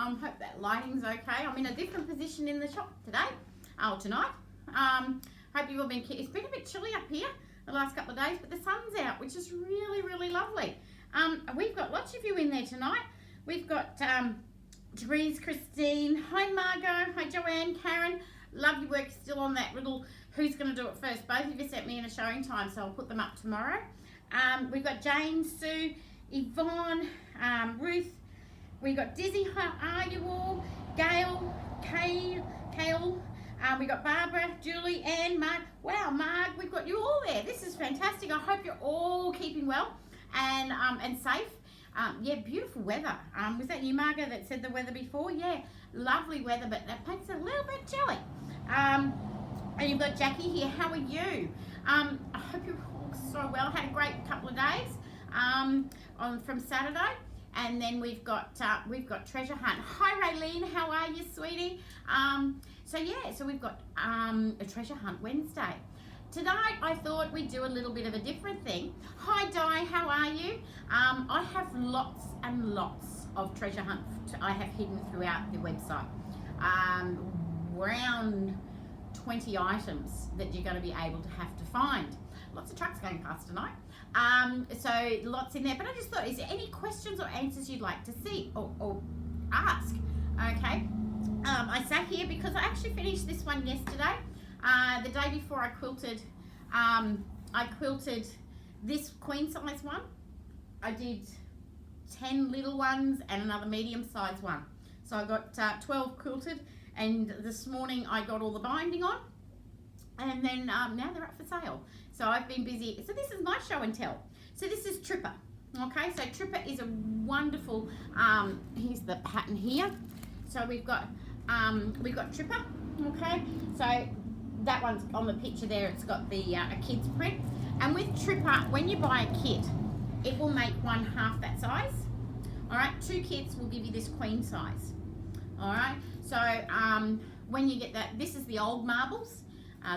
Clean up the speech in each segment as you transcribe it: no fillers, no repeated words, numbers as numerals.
Hope that lighting's okay. I'm in a different position in the shop tonight. Hope you've all been, it's been a bit chilly up here the last couple of days, but the sun's out, which is really, really lovely. We've got lots of you in there tonight. We've got Therese, Christine, hi Margot, hi Joanne, Karen. Love your work still on that little who's going to do it first. Both of you sent me in a showing time, so I'll put them up tomorrow. We've got Jane, Sue, Yvonne, Ruth. We've got Dizzy, how are you all? Gail, Kale. We've got Barbara, Julie, Anne, Mark. Wow, Mark, we've got you all there. This is fantastic. I hope you're all keeping well and safe. Yeah, beautiful weather. Was that you, Margo, that said the weather before? Yeah, lovely weather, but that makes it a little bit chilly. And you've got Jackie here. How are you? I hope you're all so well. Had a great couple of days from Saturday. And then we've got Treasure Hunt. Hi Raylene, how are you, sweetie? So we've got a Treasure Hunt Wednesday. Tonight I thought we'd do a little bit of a different thing. Hi Di, how are you? I have lots and lots of treasure hunt I have hidden throughout the website. Around 20 items that you're going to be able to have to find. Lots of trucks going past tonight. So lots in there, but I just thought, is there any questions or answers you'd like to see or ask? Okay. I sat here because I actually finished this one yesterday. The day before I quilted this queen size one. I did 10 little ones and another medium size one. So I got 12 quilted, and this morning I got all the binding on, and then now they're up for sale. So I've been busy. So this is my show and tell. So this is Tripper. Okay, so Tripper is a wonderful, here's the pattern here. So we've got Tripper, okay? So that one's on the picture there. It's got the a kid's print. And with Tripper, when you buy a kit, it will make one half that size. All right, 2 kits will give you this queen size. All right, so when you get that, this is the old marbles.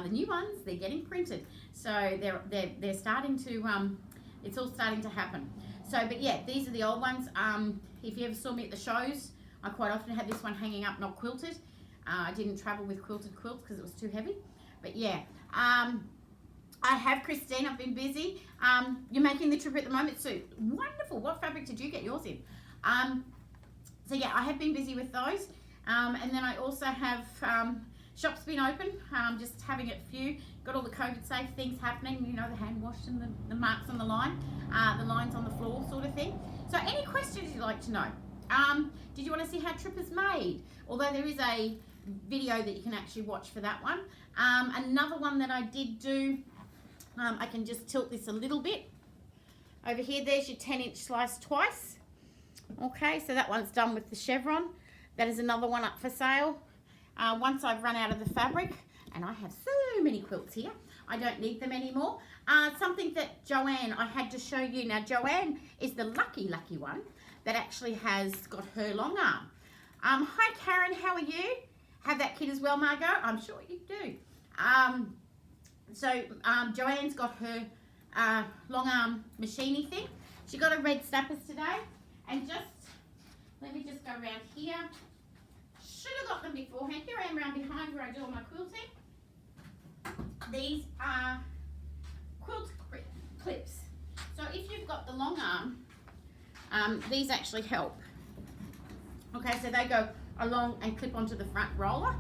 The new ones, they're getting printed. So they're starting to, it's all starting to happen. So, but yeah, these are the old ones. If you ever saw me at the shows, I quite often had this one hanging up, not quilted. I didn't travel with quilted quilts because it was too heavy. But yeah, I have Christine, I've been busy. You're making the Tripper at the moment, Sue. Wonderful. What fabric did you get yours in? So yeah, I have been busy with those. And then I also have shops been open, just having a few. Got all the COVID safe things happening, you know, the hand wash and the marks on the line, the lines on the floor sort of thing. So any questions you'd like to know? Did you want to see how Tripper's made? Although there is a video that you can actually watch for that one. Another one that I did do, I can just tilt this a little bit. Over here, there's your 10-inch slice twice. Okay, so that one's done with the chevron. That is another one up for sale. Once I've run out of the fabric, and I have so many quilts here, I don't need them anymore. Something that Joanne, I had to show you. Now, Joanne is the lucky one that actually has got her long arm. Hi, Karen, how are you? Have that kit as well, Margot? I'm sure you do. Joanne's got her long arm machiny thing. She got a red snappers today, and let me just go around here. Should have got them beforehand. Here I am around behind where I do all my quilting. These are quilt clips. So if you've got the long arm, these actually help. Okay, so they go along and clip onto the front roller.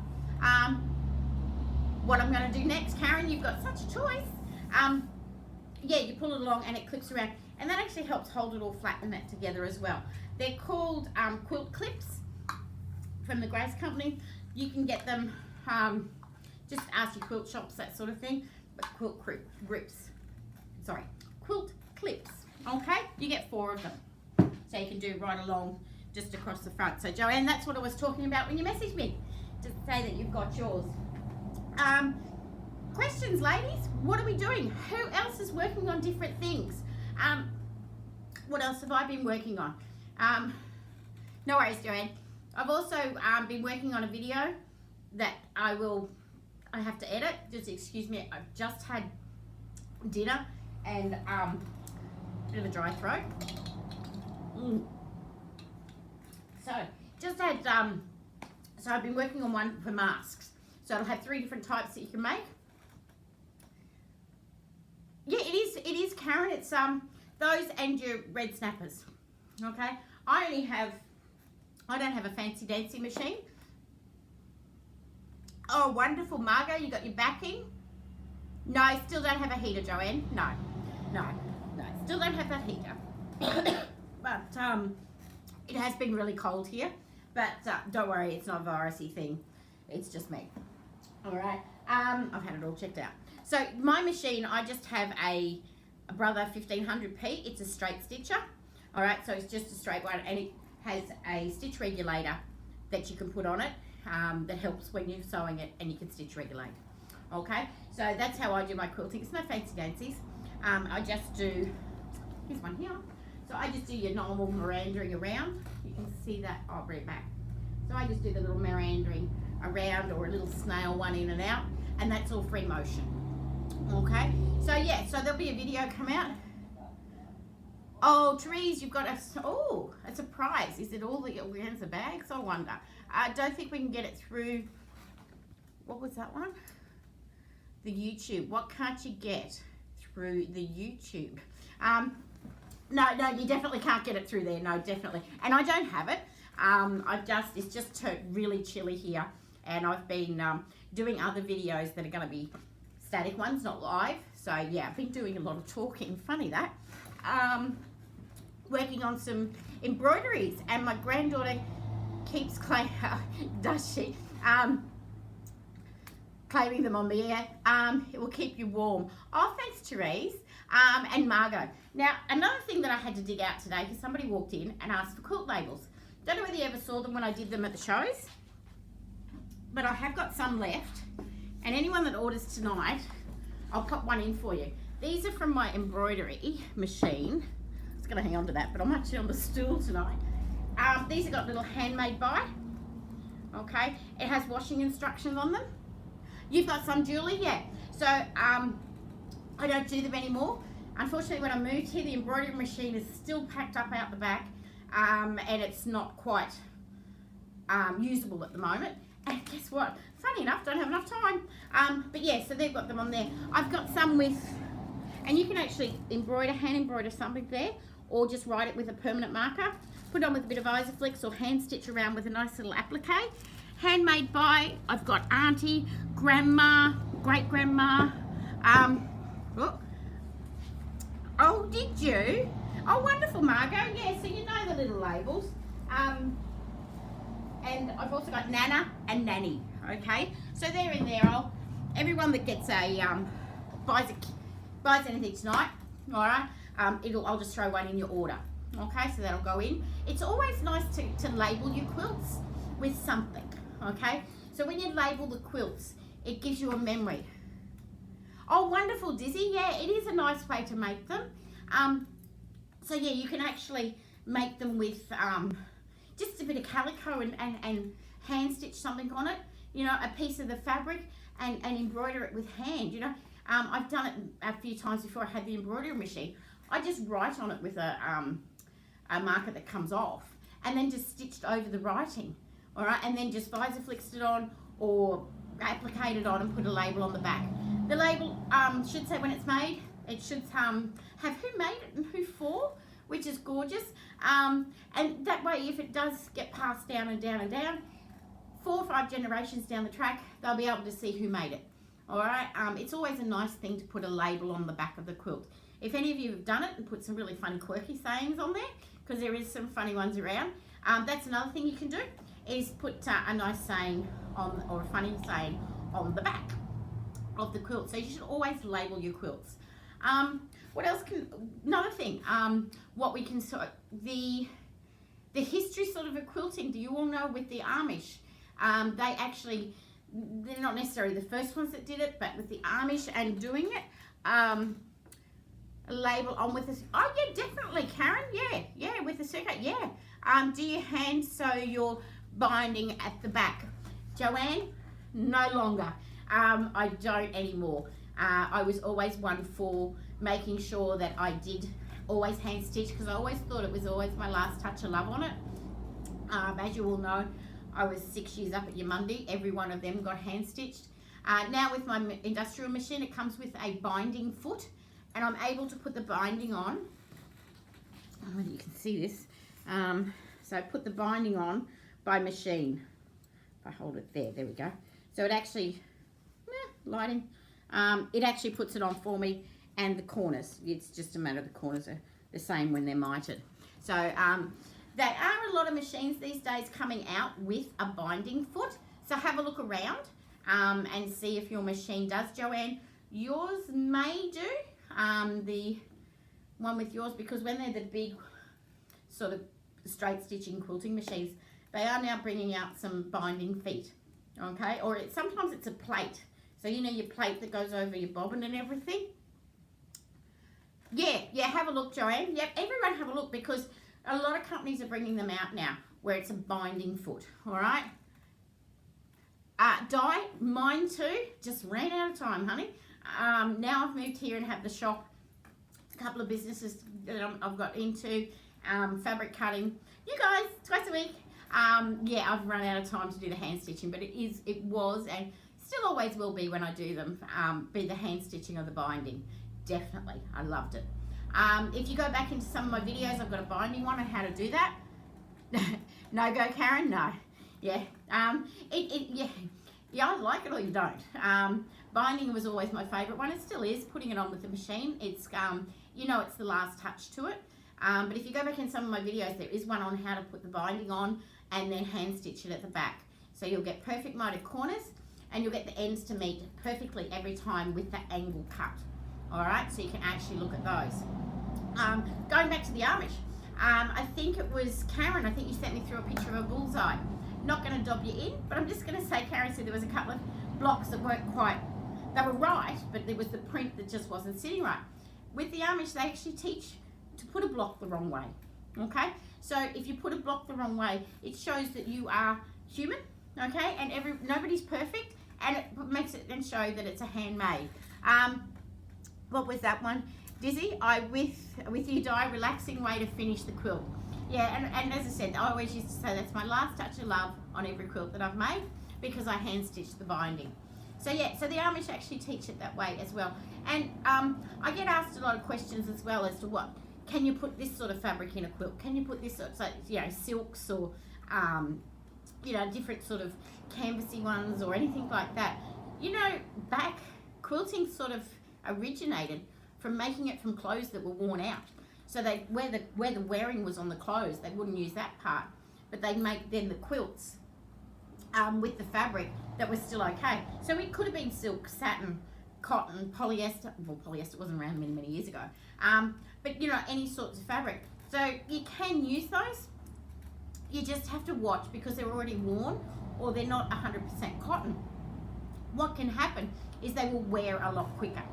What I'm going to do next, Karen, you've got such a choice. Yeah, you pull it along and it clips around, and that actually helps hold it all flat and that together as well. They're called Quilt Clips from the Grace Company. You can get them, just ask your quilt shops, that sort of thing. But Quilt Clips, okay? You get 4 of them. So you can do right along just across the front. So Joanne, that's what I was talking about when you messaged me, to say that you've got yours. Questions, ladies? What are we doing? Who else is working on different things? What else have I been working on? No worries, Joanne. I've also been working on a video that I have to edit. Just excuse me, I've just had dinner and a bit of a dry throat. So just had, so I've been working on one for masks. So it'll have 3 different types that you can make. Yeah, it is, Karen. It's those and your red snappers. Okay. I don't have a fancy dancy machine. Oh, wonderful, Margot. You got your backing. No, I still don't have a heater, Joanne. No. Still don't have that heater. But it has been really cold here. But don't worry, it's not a virusy thing. It's just me. All right. I've had it all checked out. So my machine, I just have a Brother 1500p. It's a straight stitcher. All right. So it's just a straight one, and it has a stitch regulator that you can put on it that helps when you're sewing it, and you can stitch regulate. Okay. So that's how I do my quilting. It's no fancy dancies. I just do. Here's one here. So I just do your normal meandering around. You can see that. I'll bring it back. So I just do the little meandering around, or a little snail one in and out, and that's all free motion. Okay, so yeah, so there'll be a video come out. Oh, Therese, you've got a surprise. Is it all the organza bags? I wonder. I don't think we can get it through. What was that one? The YouTube. What can't you get through the YouTube? No, you definitely can't get it through there. No, definitely. And I don't have it. It's just turned really chilly here, and I've been doing other videos that are going to be static ones, not live. So yeah, I've been doing a lot of talking. Funny that. Working on some embroideries, and my granddaughter keeps does she? Claiming them on the air. It will keep you warm. Oh, thanks, Therese. And Margot. Now, another thing that I had to dig out today, because somebody walked in and asked for quilt labels. Don't know whether you ever saw them when I did them at the shows, but I have got some left, and anyone that orders tonight, I'll pop one in for you. These are from my embroidery machine. I was going to hang on to that, but I'm actually on the stool tonight. These have got little handmade by. Okay, it has washing instructions on them. You've got some, Julie? Yeah. So I don't do them anymore. Unfortunately, when I moved here, the embroidery machine is still packed up out the back, and it's not quite usable at the moment. And guess what? Funny enough, don't have enough time. But yeah, so they've got them on there. I've got some with, and you can actually hand embroider something there, or just write it with a permanent marker. Put it on with a bit of Isoflex, or hand stitch around with a nice little applique. Handmade by, I've got auntie, grandma, great grandma. Oh, did you? Oh, wonderful, Margot. Yeah, so you know the little labels. And I've also got Nana and Nanny. Okay, so they're in there. Everyone that gets buys anything tonight, all right. I'll just throw one in your order. Okay, so that'll go in. It's always nice to label your quilts with something. Okay, so when you label the quilts, it gives you a memory. Oh, wonderful, Dizzy. Yeah, it is a nice way to make them. So yeah, you can actually make them with just a bit of calico and hand stitch something on it. You know, a piece of the fabric and embroider it with hand. You know, I've done it a few times before I had the embroidery machine. I just write on it with a marker that comes off, and then just stitched over the writing. All right, and then just Isoflexed it on, or appliqued it on and put a label on the back. The label should say when it's made. It should have who made it and who for, which is gorgeous. And that way, if it does get passed down and down and down, 4 or 5 generations down the track, they'll be able to see who made it. All right, it's always a nice thing to put a label on the back of the quilt. If any of you have done it and put some really funny quirky sayings on there, because there is some funny ones around, that's another thing you can do, is put a nice saying on, or a funny saying on the back of the quilt. So you should always label your quilts. What else another thing, what we can sort, the history sort of quilting, do you all know with the Amish? They're not necessarily the first ones that did it, but with the Amish and doing it, label on with this. Oh yeah, definitely, Karen. Yeah, with the circuit. Yeah. Do you hand sew your binding at the back? Joanne, no longer. I don't anymore. I was always one for making sure that I did always hand stitch, because I always thought it was always my last touch of love on it. As you all know, I was 6 years up at Yamundi. Every one of them got hand stitched. Now with my industrial machine, it comes with a binding foot, and I'm able to put the binding on. I don't know whether you can see this. So I put the binding on by machine. If I hold it there we go. So it actually, lighting, it actually puts it on for me, and the corners, it's just a matter of the corners are the same when they're mited. So there are a lot of machines these days coming out with a binding foot. So have a look around and see if your machine does. Joanne, yours may do, the one with yours, because when they're the big sort of straight stitching quilting machines, they are now bringing out some binding feet, okay? Or sometimes it's a plate. So you know your plate that goes over your bobbin and everything? Yeah, have a look, Joanne. Yep, everyone have a look, because a lot of companies are bringing them out now where it's a binding foot, all right? Di, mine too, just ran out of time, honey. Now I've moved here and have the shop, a couple of businesses that I've got into, fabric cutting. You guys, twice a week. Yeah, I've run out of time to do the hand stitching, but it was, and still always will be when I do them, be the hand stitching or the binding. Definitely, I loved it. If you go back into some of my videos, I've got a binding one on how to do that. No go, Karen? No. Yeah. Yeah, I like it or you don't. Binding was always my favourite one. It still is, putting it on with the machine. It's, you know, it's the last touch to it. But if you go back in some of my videos, there is one on how to put the binding on and then hand stitch it at the back. So you'll get perfect mited corners, and you'll get the ends to meet perfectly every time with the angle cut. All right, so you can actually look at those. Going back to the Amish, I think it was Karen, I think you sent me through a picture of a bullseye. Not going to dob you in, but I'm just going to say Karen said there was a couple of blocks that weren't quite, they were right, but there was the print that just wasn't sitting right. With the Amish, they actually teach to put a block the wrong way, okay? So if you put a block the wrong way, it shows that you are human, okay? And nobody's perfect, and it makes it then show that it's a handmade. What was that one? Dizzy, with you, Di, relaxing way to finish the quilt. Yeah, and as I said, I always used to say that's my last touch of love on every quilt that I've made, because I hand stitched the binding. So yeah, so the Amish actually teach it that way as well. And I get asked a lot of questions as well as to what, can you put this sort of fabric in a quilt? Can you put this sort of, you know, silks or, you know, different sort of canvasy ones or anything like that? You know, quilting sort of originated from making it from clothes that were worn out. So they, where the wearing was on the clothes, they wouldn't use that part, but they'd make then the quilts with the fabric that was still okay. So it could have been silk, satin, cotton, polyester. Well, polyester wasn't around many, many years ago. But you know, any sorts of fabric. So you can use those. You just have to watch, because they're already worn or they're not 100% cotton. What can happen is they will wear a lot quicker.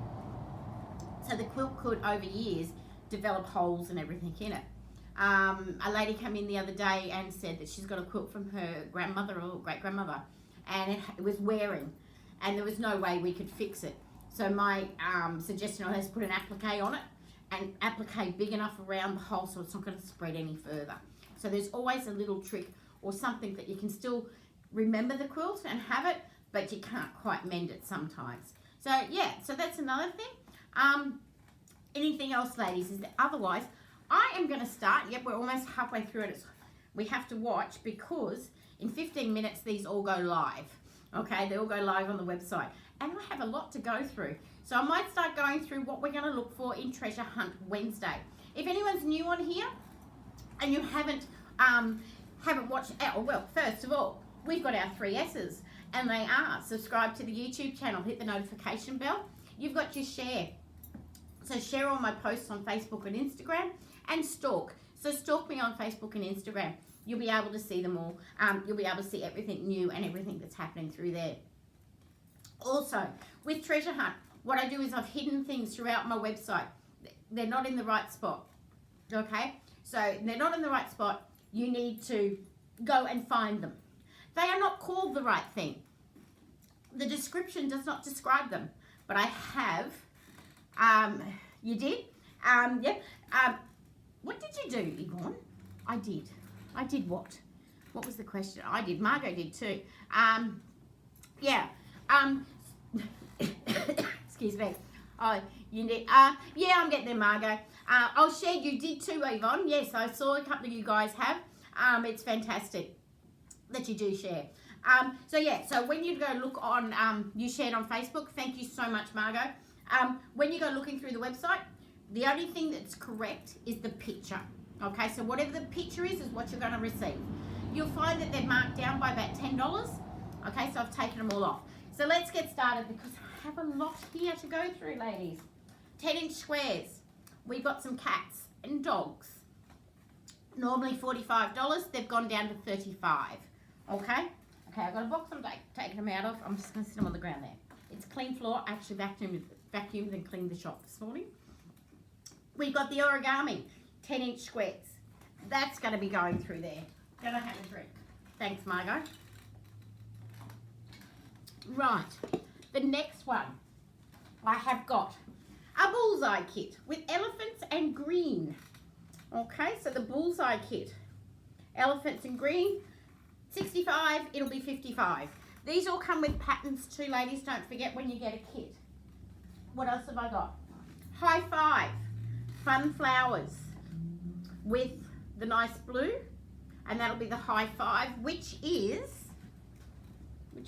So the quilt could, over years, develop holes and everything in it. A lady came in the other day and said that she's got a quilt from her grandmother or great-grandmother, and it was wearing, and there was no way we could fix it. So my suggestion was to put an applique on it, and applique big enough around the hole so it's not going to spread any further. So there's always a little trick or something that you can still remember the quilt and have it, but you can't quite mend it sometimes. So yeah, so that's another thing. Anything else, ladies? Otherwise, I am going to start. Yep, we're almost halfway through it. We have to watch, because in 15 minutes these all go live. Okay, they all go live on the website, and I have a lot to go through. So I might start going through what we're going to look for in Treasure Hunt Wednesday. If anyone's new on here and you haven't watched, well, first of all, we've got our 3 S's, and they are subscribe to the YouTube channel, hit the notification bell. You've got your share. So share all my posts on Facebook and Instagram, and stalk. So stalk me on Facebook and Instagram. You'll be able to see them all. You'll be able to see everything new and everything that's happening through there. Also, with Treasure Hunt, what I do is I've hidden things throughout my website. They're not in the right spot, okay? So they're not in the right spot. You need to go and find them. They are not called the right thing. The description does not describe them, but I have. You did? Yep. What did you do, Yvonne? I did what? What was the question? I did. Margot did too. Yeah. Excuse me. Oh, you need. Yeah, I'm getting there, Margot. I'll share. You did too, Yvonne. Yes, I saw a couple of you guys have. It's fantastic that you do share. So yeah. So when you go look on, you shared on Facebook. Thank you so much, Margot. When you go looking through the website, the only thing that's correct is the picture. Okay. So whatever the picture is what you're going to receive. You'll find that they're marked down by about $10. Okay, so I've taken them all off. So let's get started because I have a lot here to go through, ladies. 10-inch squares. We've got some cats and dogs. Normally $45. They've gone down to $35. Okay? Okay, I've got a box I'm taking them out of. I'm just going to sit them on the ground there. It's clean floor. I actually vacuumed and cleaned the shop this morning. We've got the origami, 10-inch squares. That's going to be going through there. Gonna have a drink. Thanks, Margot. Right, the next one I have got a bullseye kit with elephants and green. Okay, so the bullseye kit, elephants and green, 65, it'll be 55. These all come with patterns too, ladies. Don't forget when you get a kit. What else have I got? High Five, fun flowers with the nice blue. And that'll be the High Five, which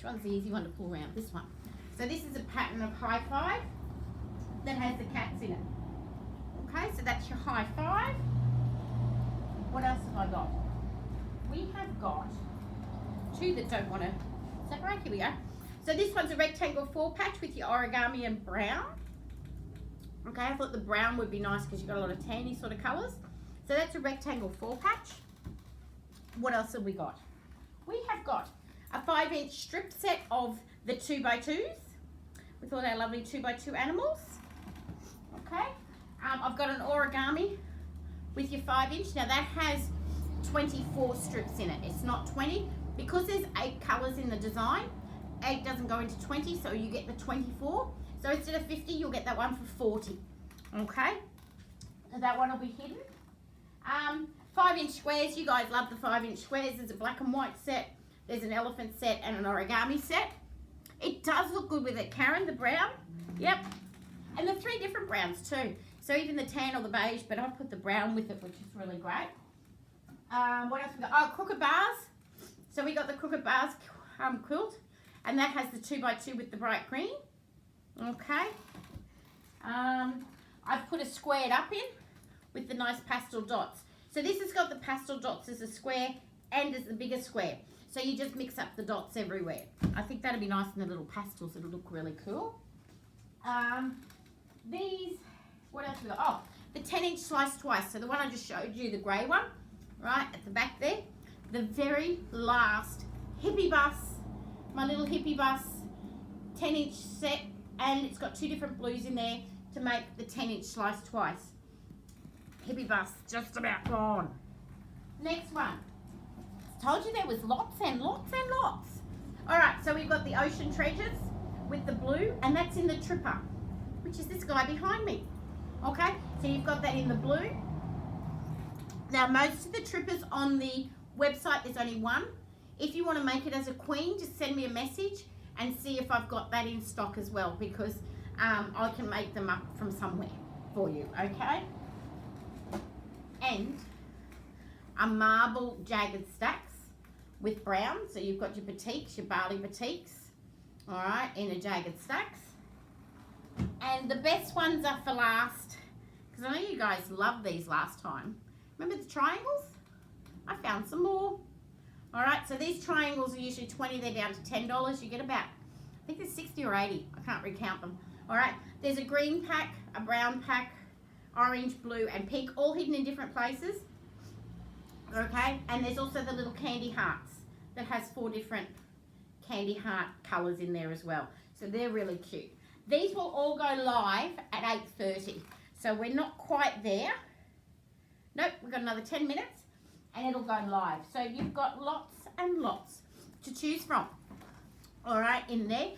one's the easy one to pull around? This one. So this is a pattern of High Five that has the cats in it. Okay, so that's your High Five. What else have I got? We have got two that don't want to separate. Here we go. So this one's a rectangle 4-patch with your origami and brown. Okay, I thought the brown would be nice because you've got a lot of tanny sort of colours. So that's a rectangle 4-patch. What else have we got? We have got a 5-inch strip set of the 2x2s with all our lovely 2x2 animals. Okay. I've got an origami with your 5-inch. Now that has 24 strips in it. It's not 20 because there's 8 colours in the design. 8 doesn't go into 20, so you get the 24. So instead of 50, you'll get that one for 40. Okay. So that one will be hidden. 5-inch squares, you guys love the 5-inch squares. There's a black and white set, there's an elephant set and an origami set. It does look good with it, Karen, the brown. Yep. And the 3 different browns too. So even the tan or the beige, but I've put the brown with it, which is really great. What else we got? Oh, crooked bars. So we got the crooked bars quilt, and that has the 2x2 with the bright green. Okay. I've put a squared up in with the nice pastel dots. So this has got the pastel dots as a square and as the bigger square. So you just mix up the dots everywhere. I think that'll be nice in the little pastels. It'll look really cool. These, what else we got? Oh, the 10-inch slice twice. So the one I just showed you, the grey one, right at the back there. The very last hippie bus, my little hippie bus, 10-inch set, and it's got 2 different blues in there to make the 10-inch slice twice. Hippie bus, just about gone. Next one. Told you there was lots and lots and lots. All right, so we've got the Ocean Treasures with the blue, and that's in the Tripper, which is this guy behind me. Okay, so you've got that in the blue. Now, most of the Trippers on the website, there's only one. If you want to make it as a queen, just send me a message and see if I've got that in stock as well, because I can make them up from somewhere for you, okay? And a marble jagged stacks with brown. So you've got your batiks, your Bali batiks, all right, in a jagged stacks. And the best ones are for last, because I know you guys loved these last time. Remember the triangles? I found some more. All right, so these triangles are usually 20, they're down to $10. You get about, I think there's 60 or 80. I can't recount them. All right, there's a green pack, a brown pack, orange, blue, and pink, all hidden in different places. Okay, and there's also the little candy hearts that has 4 different candy heart colours in there as well. So they're really cute. These will all go live at 8:30. So we're not quite there. Nope, we've got another 10 minutes and it'll go live. So you've got lots and lots to choose from. All right, in there.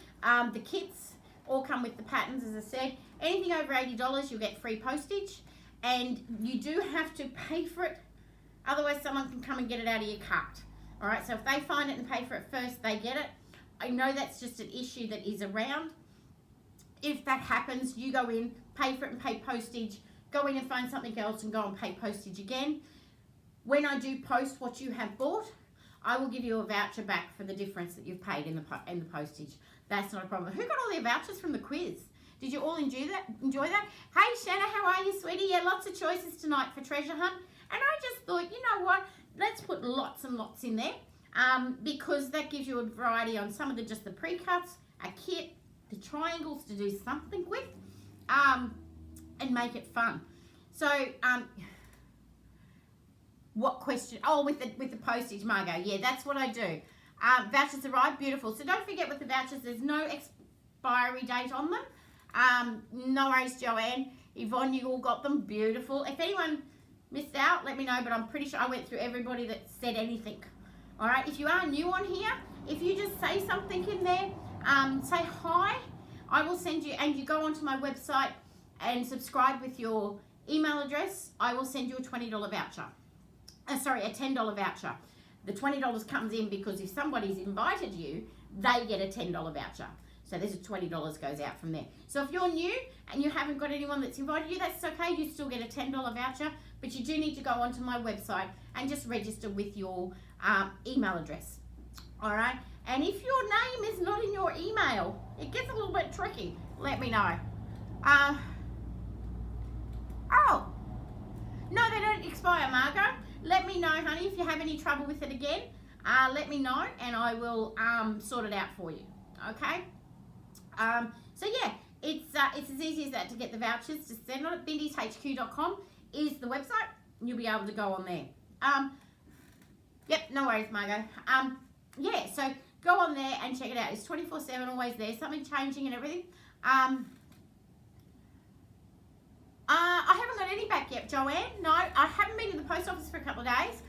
The kits all come with the patterns, as I said. Anything over $80, you'll get free postage. And you do have to pay for it. Otherwise, someone can come and get it out of your cart. All right, so if they find it and pay for it first, they get it. I know that's just an issue that is around. If that happens, you go in, pay for it and pay postage, go in and find something else and go and pay postage again. When I do post what you have bought, I will give you a voucher back for the difference that you've paid in the postage. That's not a problem. Who got all their vouchers from the quiz? Did you all enjoy that? Hey, Shanna, how are you, sweetie? Yeah, lots of choices tonight for treasure hunt. And I just thought, you know what? Let's put lots and lots in there because that gives you a variety on some of just the pre-cuts, a kit, the triangles to do something with, and make it fun. So, what question? Oh, with the postage, Margot. Yeah, that's what I do. Vouchers arrive, beautiful. So don't forget with the vouchers, there's no expiry date on them. No worries, Joanne. Yvonne, you all got them, beautiful. If anyone missed out, let me know, but I'm pretty sure I went through everybody that said anything. All right, if you are new on here, if you just say something in there, say hi, I will send you, and you go onto my website and subscribe with your email address, I will send you a $20 voucher. Sorry, a $10 voucher. The $20 comes in because if somebody's invited you, they get a $10 voucher. So there's a $20 goes out from there. So if you're new and you haven't got anyone that's invited you, that's okay. You still get a $10 voucher, but you do need to go onto my website and just register with your email address. All right. And if your name is not in your email, it gets a little bit tricky. Let me know. Oh, no, they don't expire, Margot. Let me know, honey, if you have any trouble with it again. Let me know and I will sort it out for you. Okay. So yeah, it's as easy as that to get the vouchers. Just send on it. BindiesHQ.com is the website. You'll be able to go on there. Yep, no worries, Margot. Yeah, so go on there and check it out. It's 24/7, always there. Something changing and everything. I haven't got any back yet, Joanne. No, I haven't been to the post office for a couple of days.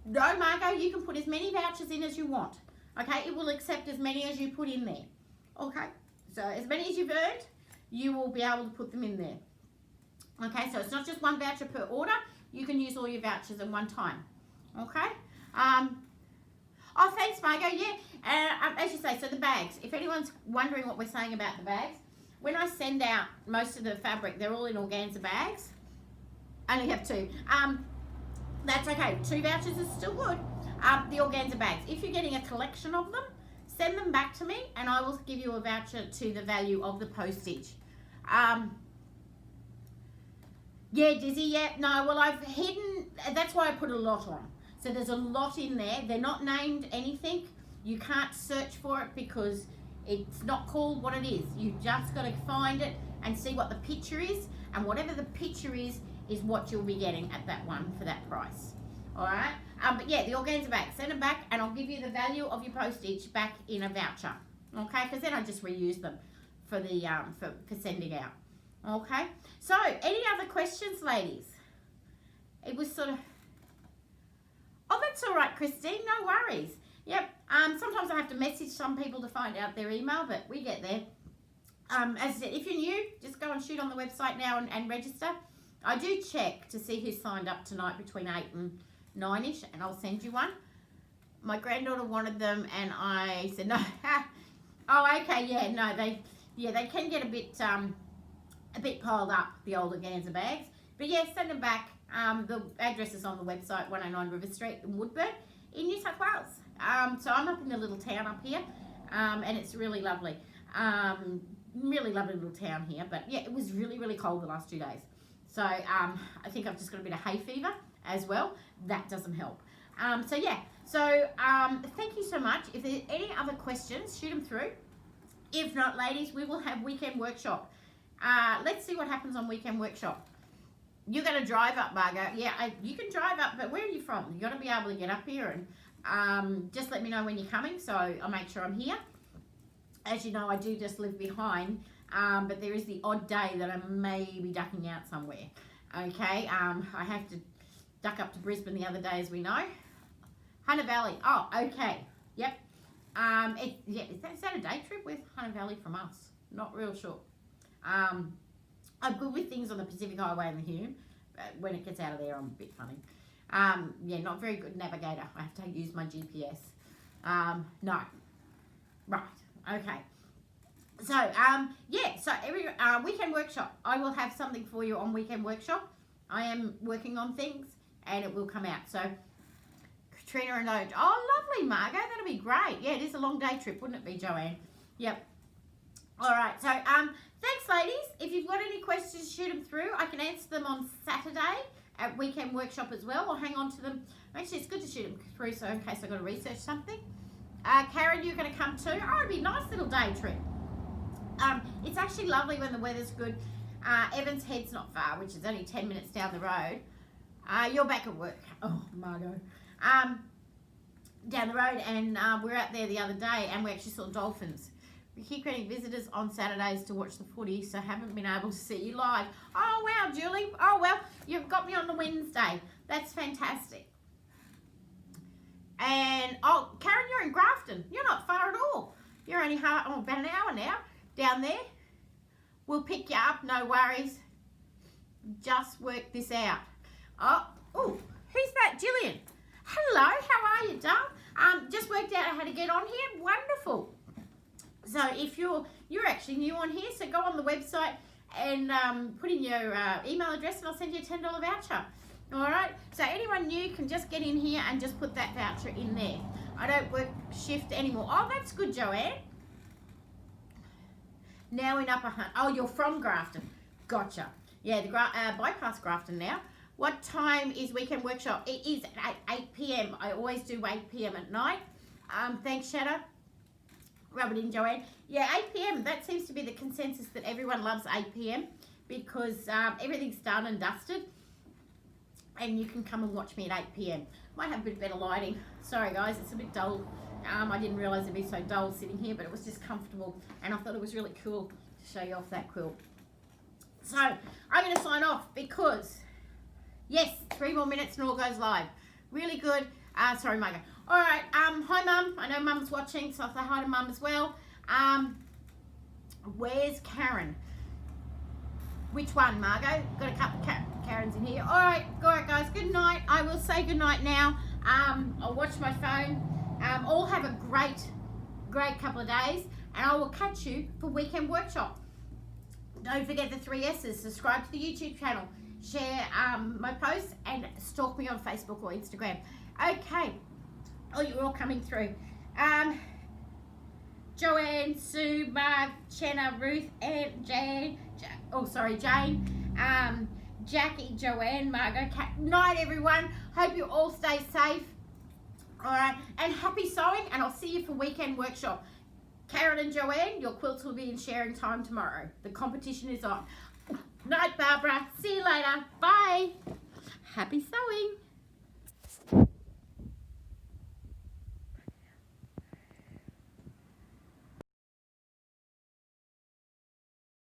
No, Margot, you can put as many vouchers in as you want. Okay, it will accept as many as you put in there. Okay, so as many as you've earned, you will be able to put them in there. Okay, so it's not just one voucher per order. You can use all your vouchers at one time. Okay. Oh, thanks, Margot. Yeah, as you say, so the bags. If anyone's wondering what we're saying about the bags, when I send out most of the fabric, they're all in organza bags. I only have 2. That's okay. 2 vouchers is still good. The organza bags. If you're getting a collection of them, send them back to me and I will give you a voucher to the value of the postage. Yeah, Dizzy, yeah. No, well, I've hidden, that's why I put a lot on. So there's a lot in there. They're not named anything. You can't search for it because it's not called what it is. You just got to find it and see what the picture is. And whatever the picture is what you'll be getting at that one for that price. All right. But yeah, the organza bag, send them back and I'll give you the value of your postage back in a voucher. Okay, because then I just reuse them for the for sending out. Okay. So, any other questions, ladies? It was sort of. Oh, that's all right, Christine. No worries. Yep. Sometimes I have to message some people to find out their email, but we get there. As I said, if you're new, just go and shoot on the website now and register. I do check to see who's signed up tonight between 8 and 9ish, and I'll send you one. My granddaughter wanted them, and I said no. Oh, okay, yeah, no, they can get a bit piled up, the old organza bags. But yeah, send them back. The address is on the website, 109 River Street in Woodburn, in New South Wales. So I'm up in the little town up here, and it's really lovely. Really lovely little town here. But yeah, it was really, really cold the last 2 days. So I think I've just got a bit of hay fever as well. That doesn't help. So yeah, so thank you so much. If there's any other questions, shoot them through. If not, ladies, we will have weekend workshop. Let's see what happens on weekend workshop. You're going to drive up, Margot. Yeah, you can drive up, but where are you from? You've got to be able to get up here and just let me know when you're coming so I'll make sure I'm here. As you know, I do just live behind, but there is the odd day that I may be ducking out somewhere. Okay, I have to duck up to Brisbane the other day, as we know. Hunter Valley. Oh, okay. Yep. Is that a day trip with Hunter Valley from us? Not real sure. I'm good with things on the Pacific Highway and the Hume, but when it gets out of there, I'm a bit funny. Yeah, not very good navigator. I have to use my GPS. No. Right. Okay. So, yeah, so every weekend workshop, I will have something for you on weekend workshop. I am working on things and it will come out. So, Katrina and Oj. Oh, lovely, Margot. That'll be great. Yeah, it is a long day trip, wouldn't it be, Joanne? Yep. All right. So, thanks, ladies. If you've got any questions, shoot them through. I can answer them on Saturday at weekend workshop as well, or hang on to them. Actually, it's good to shoot them through, so in case I've got to research something. Karen, you're going to come too. Oh, it'd be a nice little day trip. It's actually lovely when the weather's good. Evans Head's not far, which is only 10 minutes down the road. You're back at work. Oh, Margot. Down the road, and we were out there the other day, and we actually saw dolphins. We keep getting visitors on Saturdays to watch the footy, so haven't been able to see you live. Oh, wow, Julie. Oh, well, you've got me on the Wednesday. That's fantastic. And, oh, Karen, you're in Grafton. You're not far at all. You're only about an hour now down there. We'll pick you up, no worries. Just work this out. Oh, who's that? Jillian. Hello, how are you, darling? Just worked out how to get on here. Wonderful. So if you're actually new on here, so go on the website and put in your email address and I'll send you a $10 voucher. All right, so anyone new can just get in here and just put that voucher in there. I don't work shift anymore. Oh, that's good, Joanne. Now in Upper Hunt. Oh, you're from Grafton. Gotcha. Yeah, the bypass Grafton now. What time is weekend workshop? It is at 8 p.m. I always do 8 p.m. at night. Thanks, Shadow. Rub it in, Joanne. Yeah, 8 p.m. That seems to be the consensus that everyone loves 8 p.m. because everything's done and dusted. And you can come and watch me at 8 p.m. Might have a bit better lighting. Sorry, guys, it's a bit dull. I didn't realise it'd be so dull sitting here, but it was just comfortable. And I thought it was really cool to show you off that quilt. So, I'm going to sign off because, yes, 3 more minutes and all goes live. Really good. Sorry, Margo. All right. Hi, Mum. I know Mum's watching, so I'll say hi to Mum as well. Where's Karen? Which one, Margo? Got a couple of Karens in here. All right, guys. Good night. I will say good night now. I'll watch my phone. All have a great couple of days, and I will catch you for weekend workshop. Don't forget the 3 S's. Subscribe to the YouTube channel. Share my posts and stalk me on Facebook or Instagram. Okay. Oh, you're all coming through. Joanne, Sue, Marg, Chenna, Ruth, and Jane. Jane. Jackie, Joanne, Margot, Kat. Night, everyone. Hope you all stay safe. All right. And happy sewing, and I'll see you for weekend workshop. Karen and Joanne, your quilts will be in sharing time tomorrow. The competition is on. Night, Barbara. See you later. Bye. Happy sewing.